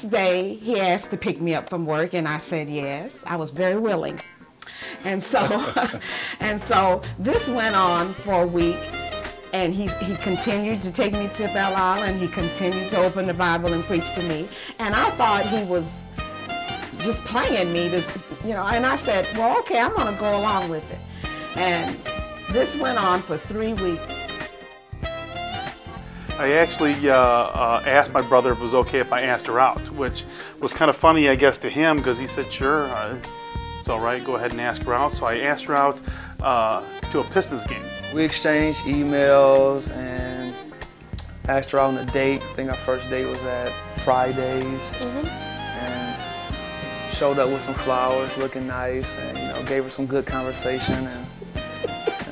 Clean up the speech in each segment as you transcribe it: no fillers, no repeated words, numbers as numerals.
next day, he asked to pick me up from work, and I said yes. I was very willing. And so, and so this went on for a week, and he continued to take me to Belle Isle, and he continued to open the Bible and preach to me. And I thought he was just playing me, to, and I said, well, okay, I'm going to go along with it. And this went on for 3 weeks. I actually asked my brother if it was okay if I asked her out, which was kind of funny, I guess, to him, because he said, sure, it's all right, go ahead and ask her out. So I asked her out to a Pistons game. We exchanged emails and asked her out on a date. I think our first date was at Fridays. And showed up with some flowers, looking nice, and gave her some good conversation, and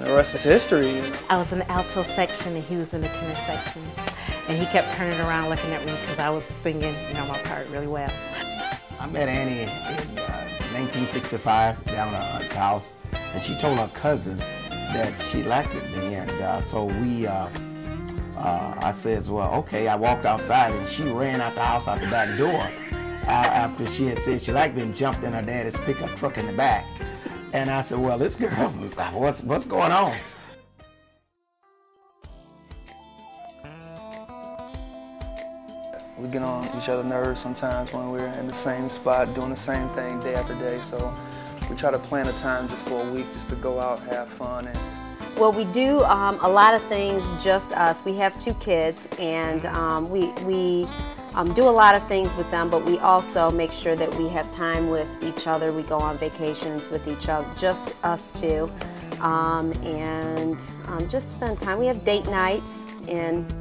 the rest is history. I was in the alto section and he was in the tenor section, and he kept turning around looking at me because I was singing, my part really well. I met Annie in 1965 down at her aunt's house, and she told her cousin that she liked me, and so we, I said, well, okay. I walked outside, and she ran out the house out the back door after she had said she liked me, and jumped in her daddy's pickup truck in the back. And I said, well, this girl, what's going on? We get on each other's nerves sometimes when we're in the same spot, doing the same thing day after day. So we try to plan a time just for a week, just to go out, have fun. Well, we do a lot of things just us. We have 2 kids, and we do a lot of things with them, but we also make sure that we have time with each other. We go on vacations with each other, just us 2, and just spend time. We have date nights and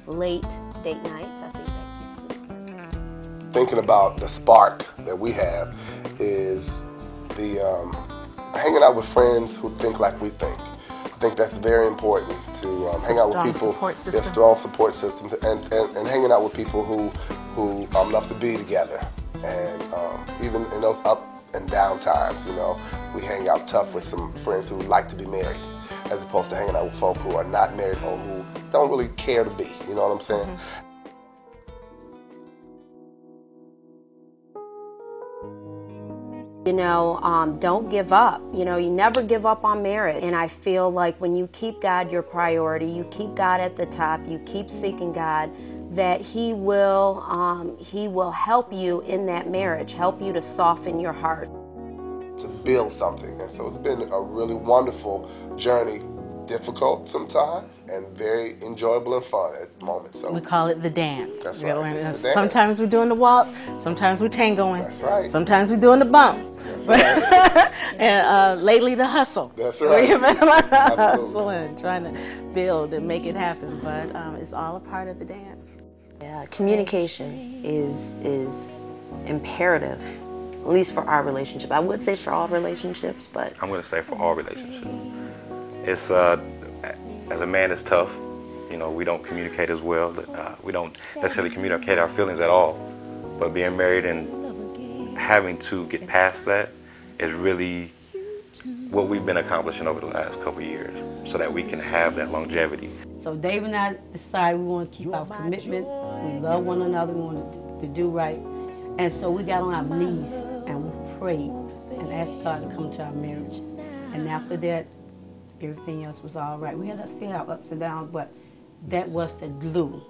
late date nights. I think that keeps us. Thinking about the spark that we have is the hanging out with friends who think like we think. I think that's very important to hang out with people, strong support system, and hanging out with people who love to be together. And even in those up and down times, we hang out tough with some friends who like to be married, as opposed to hanging out with folk who are not married or who don't really care to be. You know what I'm saying? Don't give up. You never give up on marriage. And I feel like when you keep God your priority, you keep God at the top, you keep seeking God, that He will help you in that marriage, help you to soften your heart. To build something. And so it's been a really wonderful journey. Difficult sometimes, and very enjoyable and fun at the moment. So we call it the dance. That's right. Sometimes we're doing the waltz, sometimes we're tangoing. That's right. Sometimes we're doing the bump. That's right. And lately the hustle. That's right. Hustling, trying to build and make it happen, but it's all a part of the dance. Yeah, communication is imperative, at least for our relationship. I would say for all relationships, but I'm going to say for all relationships. It's as a man, it's tough. We don't communicate as well. We don't necessarily communicate our feelings at all. But being married and having to get past that is really what we've been accomplishing over the last couple of years, so that we can have that longevity. So Dave and I decided we want to keep our commitment. We love one another. We wanted to do right. And so we got on our knees and we prayed and asked God to come to our marriage. And after that, everything else was all right. We had still have ups and downs, but that was the glue.